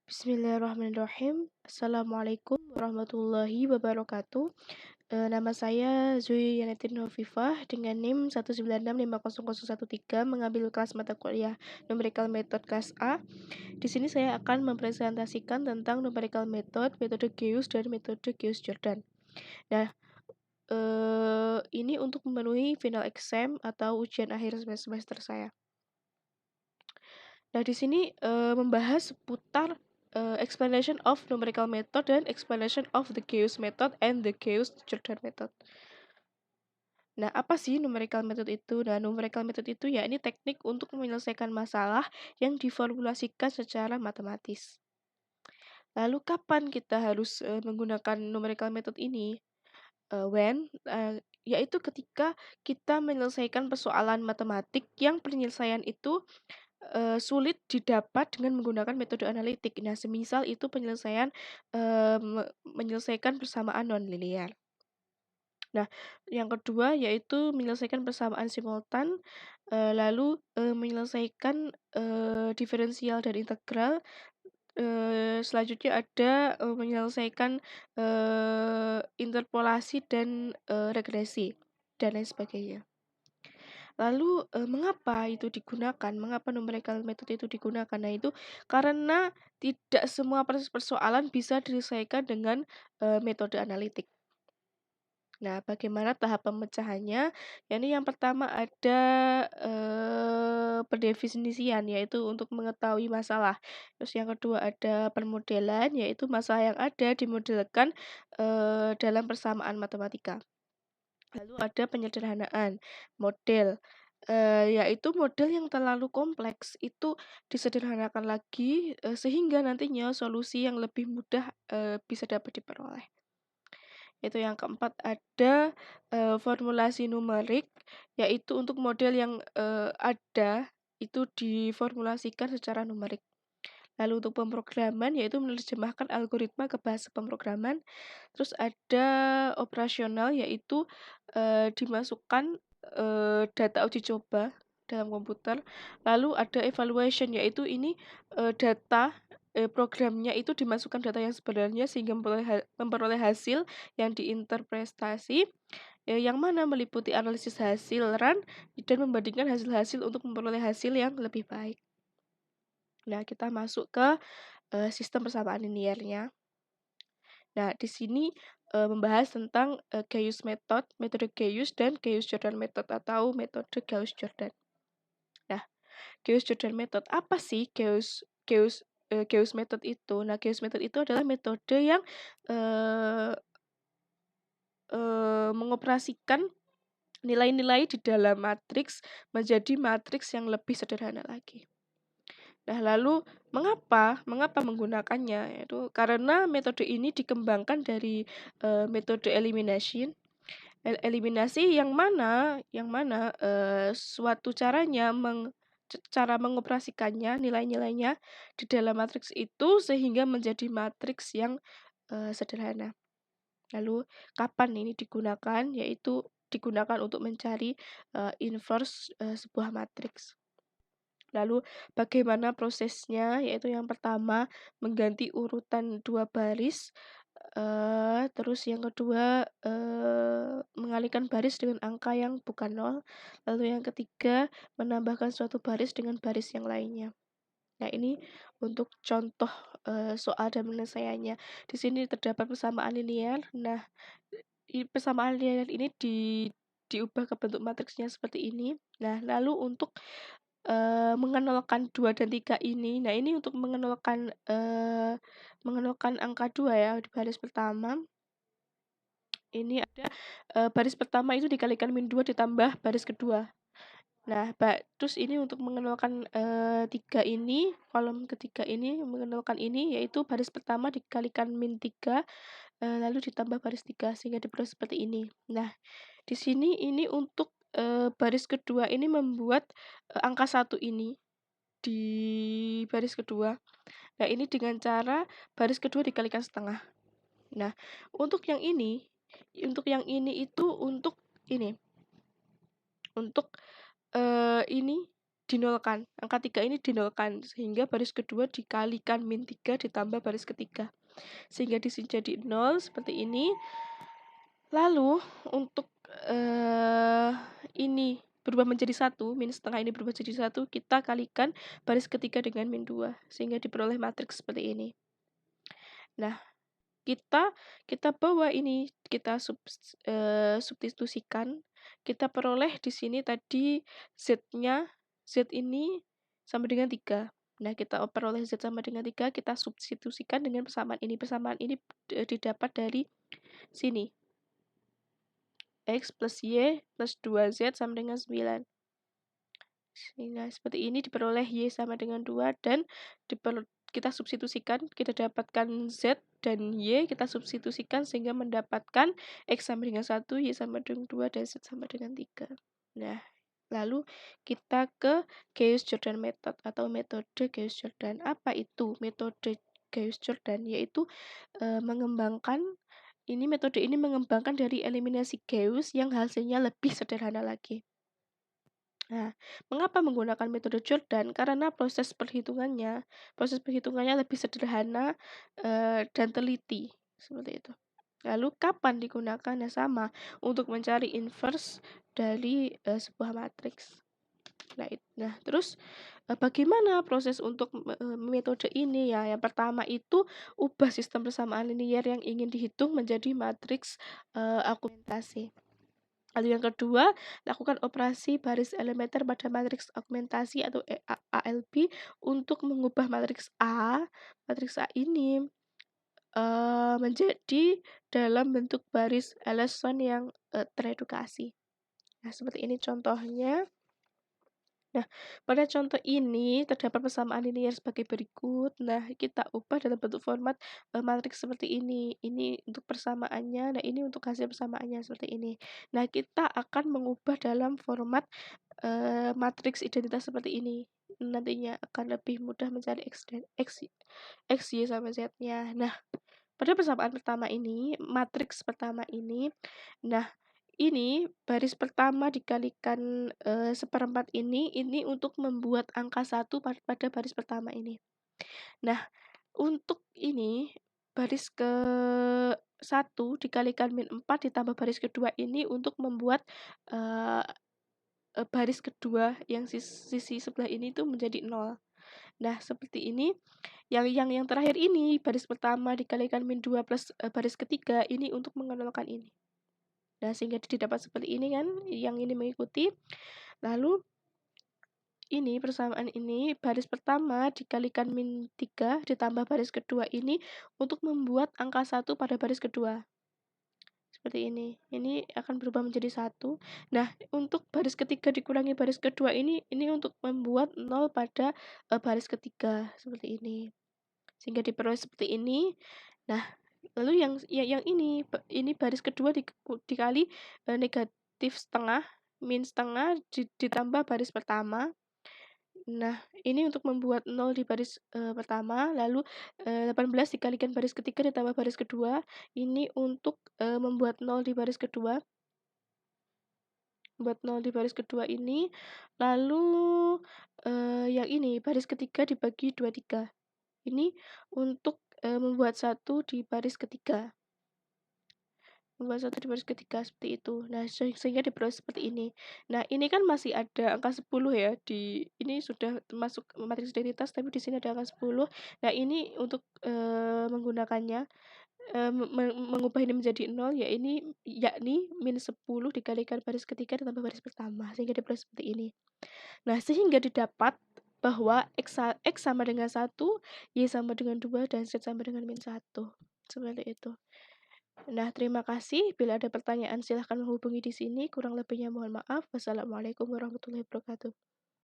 Bismillahirrahmanirrahim. Assalamualaikum warahmatullahi wabarakatuh. Nama saya Zui Yanetin Hovifah dengan NIM 196500113 mengambil kelas mata kuliah Numerical Method kelas A. Di sini saya akan mempresentasikan tentang Numerical Method, metode Gauss, dan metode Gauss-Jordan. Nah, ini untuk memenuhi final exam atau ujian akhir semester saya. Nah, di sini membahas seputar explanation of numerical method dan explanation of the Gauss method and the Gauss-Jordan method. Nah, apa sih numerical method itu? Nah, numerical method itu ya ini teknik untuk menyelesaikan masalah yang diformulasikan secara matematis. Lalu kapan kita harus menggunakan numerical method ini? Yaitu ketika kita menyelesaikan persoalan matematik yang penyelesaian itu sulit didapat dengan menggunakan metode analitik. Nah, semisal itu penyelesaian menyelesaikan persamaan nonlinear. Nah, yang kedua yaitu menyelesaikan persamaan simultan, lalu menyelesaikan diferensial dan integral. Selanjutnya ada menyelesaikan interpolasi dan regresi dan lain sebagainya. Lalu mengapa itu digunakan? Mengapa numerical method itu digunakan? Nah, itu karena tidak semua persoalan bisa diselesaikan dengan metode analitik. Nah, bagaimana tahap pemecahannya? Yani yang pertama ada pendefinisian, yaitu untuk mengetahui masalah. Terus yang kedua ada permodelan, yaitu masalah yang ada dimodelkan dalam persamaan matematika. Lalu ada penyederhanaan model, yaitu model yang terlalu kompleks itu disederhanakan lagi sehingga nantinya solusi yang lebih mudah bisa dapat diperoleh. Itu yang keempat ada formulasi numerik, yaitu untuk model yang ada itu diformulasikan secara numerik. Lalu untuk pemrograman yaitu menerjemahkan algoritma ke bahasa pemrograman. Terus ada operasional yaitu dimasukkan data uji coba dalam komputer. Lalu ada evaluation yaitu ini data programnya itu dimasukkan data yang sebenarnya sehingga memperoleh hasil yang diinterpretasi yang mana meliputi analisis hasil run dan membandingkan hasil-hasil untuk memperoleh hasil yang lebih baik. Nah, kita masuk ke sistem persamaan linearnya. Nah, di sini membahas tentang Gauss method, metode Gauss dan Gauss-Jordan method atau metode Gauss-Jordan. Nah, Gauss-Jordan method apa sih Gauss method itu? Nah, Gauss method itu adalah metode yang mengoperasikan nilai-nilai di dalam matriks menjadi matriks yang lebih sederhana lagi. Nah, lalu mengapa menggunakannya? Yaitu karena metode ini dikembangkan dari metode eliminasi yang mana suatu cara mengoperasikannya nilai-nilainya di dalam matriks itu sehingga menjadi matriks yang sederhana. Lalu kapan ini digunakan? Yaitu digunakan untuk mencari inverse sebuah matriks. Lalu bagaimana prosesnya? Yaitu yang pertama mengganti urutan 2 baris, terus yang kedua mengalihkan baris dengan angka yang bukan 0, lalu yang ketiga menambahkan suatu baris dengan baris yang lainnya. Nah, ini untuk contoh soal dan penyelesaiannya. Di sini terdapat persamaan linear. Nah, persamaan linear ini diubah ke bentuk matriksnya seperti ini. Nah, lalu untuk mengenolkan 2 dan 3 ini. Nah, ini untuk mengenolkan angka 2 ya di baris pertama. Ini ada baris pertama itu dikalikan min 2 ditambah baris kedua. Nah, terus ini untuk mengenolkan 3 ini, kolom ketiga ini mengenolkan ini yaitu baris pertama dikalikan min 3 lalu ditambah baris 3 sehingga diperoleh seperti ini. Nah, di sini ini untuk baris kedua ini membuat angka 1 ini di baris kedua. Nah, ini dengan cara baris kedua dikalikan setengah. Nah, untuk yang ini itu untuk ini. Untuk ini dinolkan. Angka 3 ini dinolkan, sehingga baris kedua dikalikan min 3 ditambah baris ketiga. Sehingga di sini jadi 0 seperti ini. Lalu untuk ini berubah menjadi 1, min setengah ini berubah jadi 1, kita kalikan baris ketiga dengan min 2, sehingga diperoleh matriks seperti ini. Nah, kita bawa ini, kita substitusikan, kita peroleh di sini tadi Z-nya, Z ini sama dengan 3. Nah, kita peroleh Z sama dengan 3, kita substitusikan dengan persamaan ini. Persamaan ini didapat dari sini. X plus Y plus 2Z sama dengan 9. Sehingga seperti ini diperoleh Y sama dengan 2 dan kita substitusikan, kita dapatkan Z dan Y, kita substitusikan sehingga mendapatkan X sama dengan 1, Y sama dengan 2, dan Z sama dengan 3. Nah, lalu kita ke Gauss-Jordan method atau metode Gauss-Jordan. Apa itu metode Gauss-Jordan? Yaitu mengembangkan metode ini mengembangkan dari eliminasi Gauss yang hasilnya lebih sederhana lagi. Nah, mengapa menggunakan metode Jordan? Karena proses perhitungannya lebih sederhana dan teliti, seperti itu. Lalu kapan digunakan? Nah, sama untuk mencari inverse dari sebuah matriks. Nah, terus bagaimana proses untuk metode ini ya? Yang pertama itu ubah sistem persamaan linier yang ingin dihitung menjadi matriks argumentasi. Lalu yang kedua, lakukan operasi baris elementer pada matriks augmentasi atau ALB untuk mengubah matriks A ini menjadi dalam bentuk baris Ellison yang teredukasi. Nah, seperti ini contohnya. Nah, pada contoh ini terdapat persamaan linier sebagai berikut. Nah, kita ubah dalam bentuk format matriks seperti ini. Ini untuk persamaannya, nah ini untuk hasil persamaannya seperti ini. Nah, kita akan mengubah dalam format matriks identitas seperti ini. Nantinya akan lebih mudah mencari X, Y sama Z-nya. Nah, pada persamaan pertama ini, matriks pertama ini, nah ini baris pertama dikalikan seperempat ini untuk membuat angka 1 pada baris pertama ini. Nah, untuk ini baris ke 1 dikalikan min 4 ditambah baris kedua ini untuk membuat baris kedua yang sisi sebelah ini itu menjadi 0. Nah, seperti ini. Yang terakhir ini baris pertama dikalikan min 2 plus baris ketiga ini untuk mengenalkan ini. Nah, sehingga didapat seperti ini kan, yang ini mengikuti. Lalu ini persamaan ini baris pertama dikalikan min 3 ditambah baris kedua ini untuk membuat angka 1 pada baris kedua. Seperti ini. Ini akan berubah menjadi 1. Nah, untuk baris ketiga dikurangi baris kedua ini untuk membuat 0 pada baris ketiga seperti ini. Sehingga diperoleh seperti ini. Nah, lalu yang ini baris kedua dikali negatif setengah, min setengah ditambah baris pertama. Nah, ini untuk membuat 0 di baris pertama, lalu 18 dikalikan baris ketiga ditambah baris kedua, ini untuk membuat 0 di baris kedua. Buat 0 di baris kedua ini, lalu yang ini baris ketiga dibagi 23. Ini untuk membuat 1 di baris ketiga. Membuat 1 di baris ketiga seperti itu. Nah, sehingga diperoleh seperti ini. Nah, ini kan masih ada angka 10 ya, ini sudah termasuk matriks identitas tapi di sini ada angka 10. Nah, ini untuk menggunakannya mengubah ini menjadi 0 yakni min 10 dikalikan baris ketiga ditambah baris pertama sehingga diperoleh seperti ini. Nah, sehingga didapat bahwa X sama dengan 1, Y sama dengan 2, dan Z sama dengan min 1. Seperti itu. Nah, terima kasih. Bila ada pertanyaan silahkan menghubungi di sini. Kurang lebihnya mohon maaf. Wassalamualaikum warahmatullahi wabarakatuh.